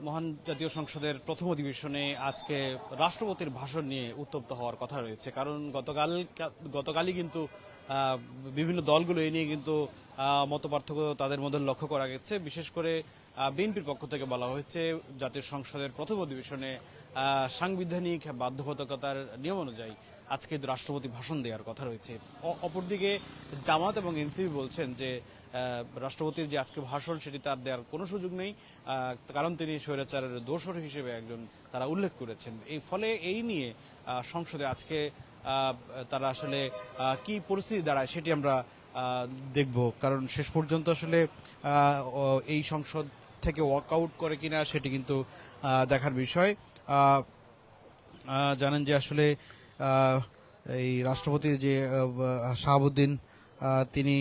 মহান জাতীয় সংসদের প্রথম অধিবেশনে আজকে রাষ্ট্রপতির ভাষণ নিয়ে উত্তপ্ত হওয়ার কথা রয়েছে। কারণ গতকালই কিন্তু বিভিন্ন দলগুলো এই নিয়ে কিন্তু মতপার্থক্য তাদের মধ্যে লক্ষ্য করা গেছে। বিশেষ করে বিএনপির পক্ষ থেকে বলা হয়েছে জাতীয় সংসদের প্রথম অধিবেশনে সাংবিধানিক বাধ্যবাধকতার নিয়ম অনুযায়ী আজকে রাষ্ট্রপতি ভাষণ দেওয়ার কথা রয়েছে। অপরদিকে জামাত এবং এনসিপি বলছেন যে রাষ্ট্রপতির যে আজকে ভাষণ সেটি তার দেওয়ার কোনো সুযোগ নেই, কারণ তিনি স্বৈরাচারের দোসর হিসেবে একজন তারা উল্লেখ করেছেন। এই ফলে এই নিয়ে সংসদে আজকে তারা আসলে কি পরিস্থিতি দাঁড়ায় সেটি আমরা দেখব। কারণ শেষ পর্যন্ত আসলে এই সংসদ থেকে ওয়াকআউট করে কিনা সেটি কিন্তু দেখার বিষয়। জানেন যে আসলে এই রাষ্ট্রপতি যে শাহাবুদ্দিন তিনি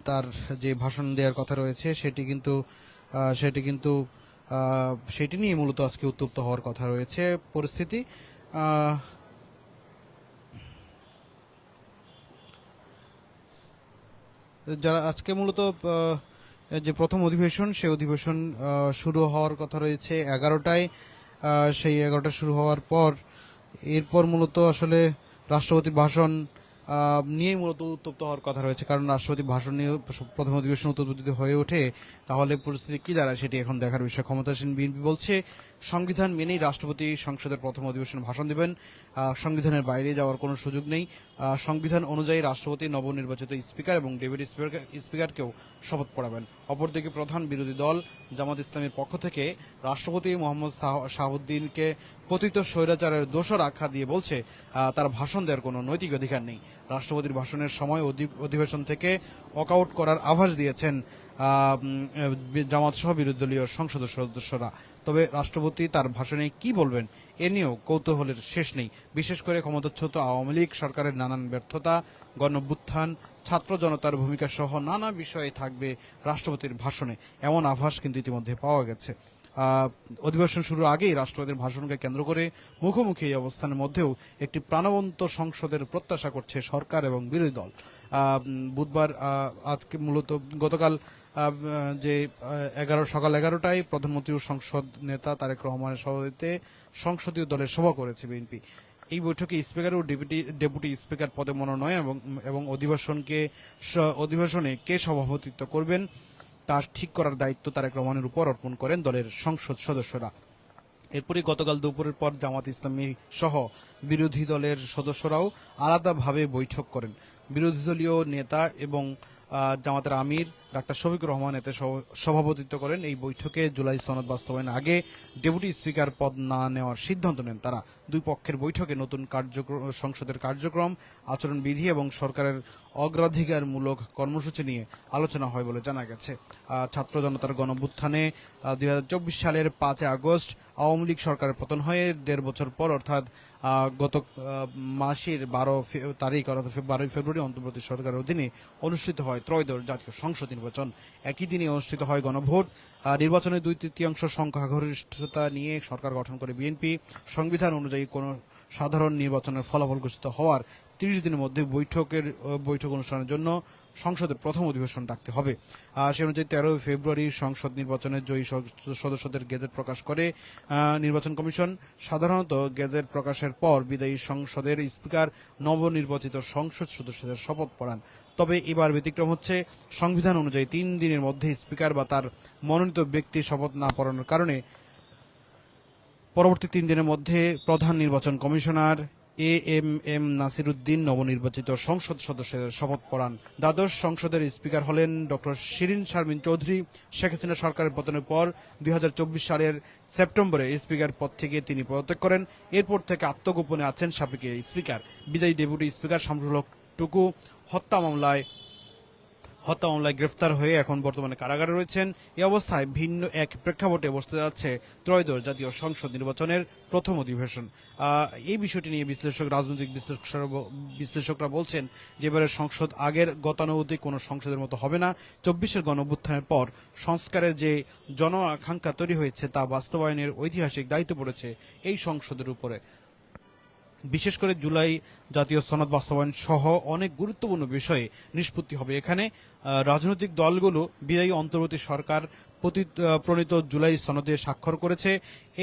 তার যে ভাষণ দেওয়ার কথা রয়েছে সেটি নিয়ে মূলত আজকে উত্তপ্ত হওয়ার কথা রয়েছে পরিস্থিতি। যারা আজকে মূলত যে প্রথম অধিবেশন সেই অধিবেশন শুরু হওয়ার কথা রয়েছে 11টায়। সেই 11টা শুরু হওয়ার পর এরপর মূলত আসলে রাষ্ট্রপতির ভাষণ নিয়ে মূলত উত্তপ্ত হওয়ার কথা রয়েছে। কারণ রাষ্ট্রপতি ভাষণ নিয়ে প্রথম অধিবেশন উত্তপ্ত যদি হয়ে ওঠে তাহলে পরিস্থিতি কি দাঁড়ায় সেটি এখন দেখার বিষয়। ক্ষমতাসীন বিএনপি বলছে সংবিধান মেনেই রাষ্ট্রপতি সংসদের প্রথম অধিবেশনে ভাষণ দেবেন, সংবিধানের বাইরে যাওয়ার কোনো সুযোগ নেই। সংবিধান অনুযায়ী রাষ্ট্রপতি নবনির্বাচিত স্পিকার এবং ডেপুটি স্পিকারকেও শপথ পড়াবেন। অপরদিকে প্রধান বিরোধী দল জামাত ইসলামের পক্ষ থেকে রাষ্ট্রপতি মোহাম্মদ শাহাবুদ্দিনকে কথিত স্বৈরাচারের দোষর আখ্যা দিয়ে বলছে তার ভাষণ দেওয়ার কোনো নৈতিক অধিকার নেই। রাষ্ট্রপতির ভাষণের সময় অধিবেশন থেকে ওয়াকআউট করার আভাস দিয়েছেন জামাত সহ বিরোধী দলীয় সংসদ সদস্যরা। তবে রাষ্ট্রপতি তার ভাষণে কি বলবেন এ নিয়েও কৌতূহলের শেষ নেই। বিশেষ করে ক্ষমতাচ্যুত আওয়ামী লীগ সরকারের নানান ব্যর্থতা, গণঅভ্যুত্থান, ছাত্র জনতার ভূমিকা সহ নানা বিষয়ে থাকবে রাষ্ট্রপতির ভাষণে, এমন আভাস কিন্তু ইতিমধ্যে পাওয়া গেছে। অধিবেশন শুরুর আগেই রাষ্ট্রপতির ভাষণকে কেন্দ্র করে মুখোমুখি এই অবস্থানের মধ্যেও একটি প্রাণবন্ত সংসদের প্রত্যাশা করছে সরকার এবং বিরোধী দল। বুধবার আজকে মূলত গতকাল যে সকাল 11টায় প্রধানমন্ত্রী ও সংসদ নেতা তারেক রহমানের সভাপতিত্বে সংসদীয় দলের সভা করেছে বিএনপি। এই বৈঠকে স্পিকার ও ডেপুটি স্পিকার পদে মনোনয়ন এবং অধিবেশনে কে সভাপতিত্ব করবেন তা ঠিক করার দায়িত্ব তারেক রহমানের উপর অর্পণ করেন দলের সংসদ সদস্যরা। এরপরই গতকাল দুপুরের পর জামাত ইসলামী সহ বিরোধী দলের সদস্যরাও আলাদাভাবে বৈঠক করেন। বিরোধী দলীয় নেতা এবং জামাতের আমির ডাক্তার শফিকুর রহমান এতে সভাপতিত্ব করেন। এই বৈঠকে জুলাই সনদ বাস্তবায়নের আগে ডেপুটি স্পিকার পদ না নেওয়ার সিদ্ধান্ত নেন তারা। দুই পক্ষের বৈঠকে নতুন সংসদের কার্যক্রম, আচরণবিধি এবং সরকারের অগ্রাধিকারমূলক কর্মসূচি নিয়ে আলোচনা হয় বলে জানা গেছে। ছাত্র জনতার গণঅভ্যুত্থানে 2024 সালের 5 আগস্ট আওয়ামী লীগ সরকারের পতন হয়ে 1.5 বছর পর অর্থাৎ গত মাসের 12 তারিখ অর্থাৎ 12 ফেব্রুয়ারি অন্তর্বর্তী সরকারের অধীনে অনুষ্ঠিত হয় ত্রয়োদশ জাতীয় সংসদ নির্বাচন। একই দিনে অনুষ্ঠিত হয় গণভোট। নির্বাচনে 2/3 সংখ্যাগরিষ্ঠতা নিয়ে সরকার গঠন করে বিএনপি। সংবিধান অনুযায়ী কোন সাধারণ নির্বাচনের ফলাফল ঘোষিত হওয়ার 30 দিনের মধ্যে বৈঠক অনুষ্ঠানের জন্য সংসদের প্রথম অধিবেশন ডাকতে হবে। সে অনুযায়ী 13 ফেব্রুয়ারি সংসদ নির্বাচনের জয়ী সদস্যদের গেজেট প্রকাশ করে নির্বাচন কমিশন। সাধারণত গেজেট প্রকাশের পর বিদায়ী সংসদের স্পিকার নবনির্বাচিত সংসদ সদস্যদের শপথ পড়ান। তবে এবার ব্যতিক্রম হচ্ছে, সংবিধান অনুযায়ী 3 দিনের মধ্যে স্পিকার বা তার মনোনীত ব্যক্তি শপথ না পড়ানোর কারণে পরবর্তী 3 দিনের মধ্যে প্রধান নির্বাচন কমিশনার এম নাসির উদ্দিন নবনির্বাচিত সংসদ সদস্যদের শপথ পড়ান। দ্বাদশ সংসদের স্পিকার হলেন ডক্টর শিরিন শারমিন চৌধুরী। শেখ হাসিনা সরকারের পতনের পর 2024 সালের সেপ্টেম্বরে স্পিকার পদ থেকে তিনি পদত্যাগ করেন। এরপর থেকে আত্মগোপনে আছেন সাবেক স্পিকার। বিদায়ী ডেপুটি স্পিকার শামসুল হক টুকু হত্যা মামলায় গ্রেফতার হয়ে এখন বর্তমানে কারাগারে রয়েছেন। এই অবস্থায় ভিন্ন এক প্রেক্ষাপটে বসতে যাচ্ছে ত্রয়োদশ জাতীয় সংসদ নির্বাচনের প্রথম অধিবেশন। এই বিষয়টি নিয়ে রাজনৈতিক বিশ্লেষকরা বলছেন যে এবারের সংসদ আগের গতানুগতিক কোনো সংসদের মতো হবে না। 24-এর গণঅভ্যুত্থানের পর সংস্কারের যে জন আকাঙ্ক্ষা তৈরি হয়েছে তা বাস্তবায়নের ঐতিহাসিক দায়িত্ব পড়েছে এই সংসদের উপরে। বিশেষ করে জুলাই জাতীয় সনদ বাস্তবায়ন সহ অনেক গুরুত্বপূর্ণ বিষয়ে নিষ্পত্তি হবে এখানে। রাজনৈতিক দলগুলো বিদায়ী অন্তর্বর্তী সরকার প্রণীত জুলাই সনদে স্বাক্ষর করেছে।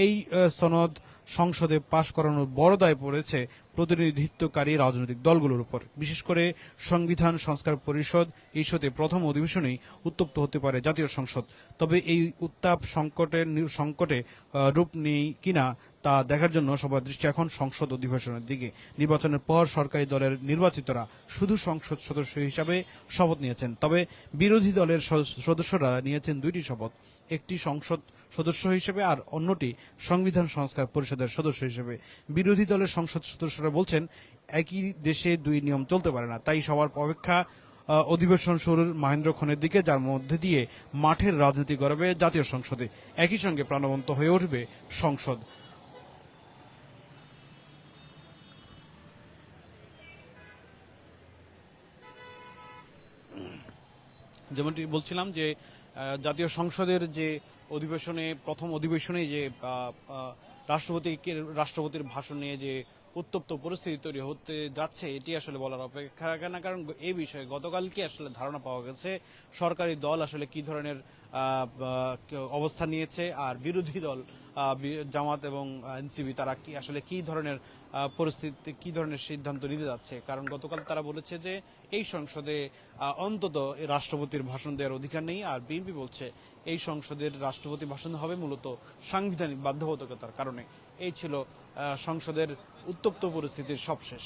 এই সনদ সংসদে পাশ করানোর বড় দায় পড়েছে প্রতিনিধিত্বকারী রাজনৈতিক দলগুলোর উপর। বিশেষ করে সংবিধান সংস্কার পরিষদ ইস্যুতে প্রথম অধিবেশনেই উত্তপ্ত হতে পারে জাতীয় সংসদ। তবে এই উত্তাপ সংকটে রূপ নেই কিনা তা দেখার জন্য সবার দৃষ্টি এখন সংসদ অধিবেশনের দিকে। নির্বাচনের পর সরকারি দলের নির্বাচিতরা শুধু সংসদ সদস্য হিসাবে শপথ নিয়েছেন, তবে বিরোধী দলের সদস্যরা নিয়েছেন দুইটি শপথ, একটি সংসদ সদস্য হিসেবে আর অন্যটি সংবিধান সংস্কার পরিষদের সদস্য হিসেবে। বিরোধী দলের সংসদ সদস্যরা বলছেন একই দেশে দুই নিয়ম চলতে পারে না, তাই সবার অপেক্ষা অধিবেশন শুরুর মহেন্দ্রক্ষণের দিকে, যার মধ্যে দিয়ে মাঠের রাজনীতি গড়াবে জাতীয় সংসদে। একই সঙ্গে প্রাণবন্ত হয়ে উঠবে সংসদ। যেমনটি বলছিলাম যে জাতীয় সংসদের যে প্রথম অধিবেশনে যে রাষ্ট্রপতির ভাষণ নিয়ে যে উত্তপ্ত পরিস্থিতি তৈরি হতে যাচ্ছে, এটি আসলে বলার অপেক্ষা রাখে না। কারণ এই বিষয়ে গতকালকে আসলে ধারণা পাওয়া গেছে সরকারি দল আসলে কি ধরনের অবস্থান নিয়েছে, আর বিরোধী দল জামাত এবং এনসিপি তারা কি ধরনের পরিস্থিতি, কি ধরনের সিদ্ধান্ত নিতে যাচ্ছে। কারণ গতকাল তারা বলেছে যে এই সংসদে অন্তত রাষ্ট্রপতির ভাষণ দেওয়ার অধিকার নেই, আর বিএনপি বলছে এই সংসদের রাষ্ট্রপতি ভাষণ হবে মূলত সাংবিধানিক বাধ্যবাধকতার কারণে। এই ছিল সংসদের উত্তপ্ত পরিস্থিতির সবশেষ।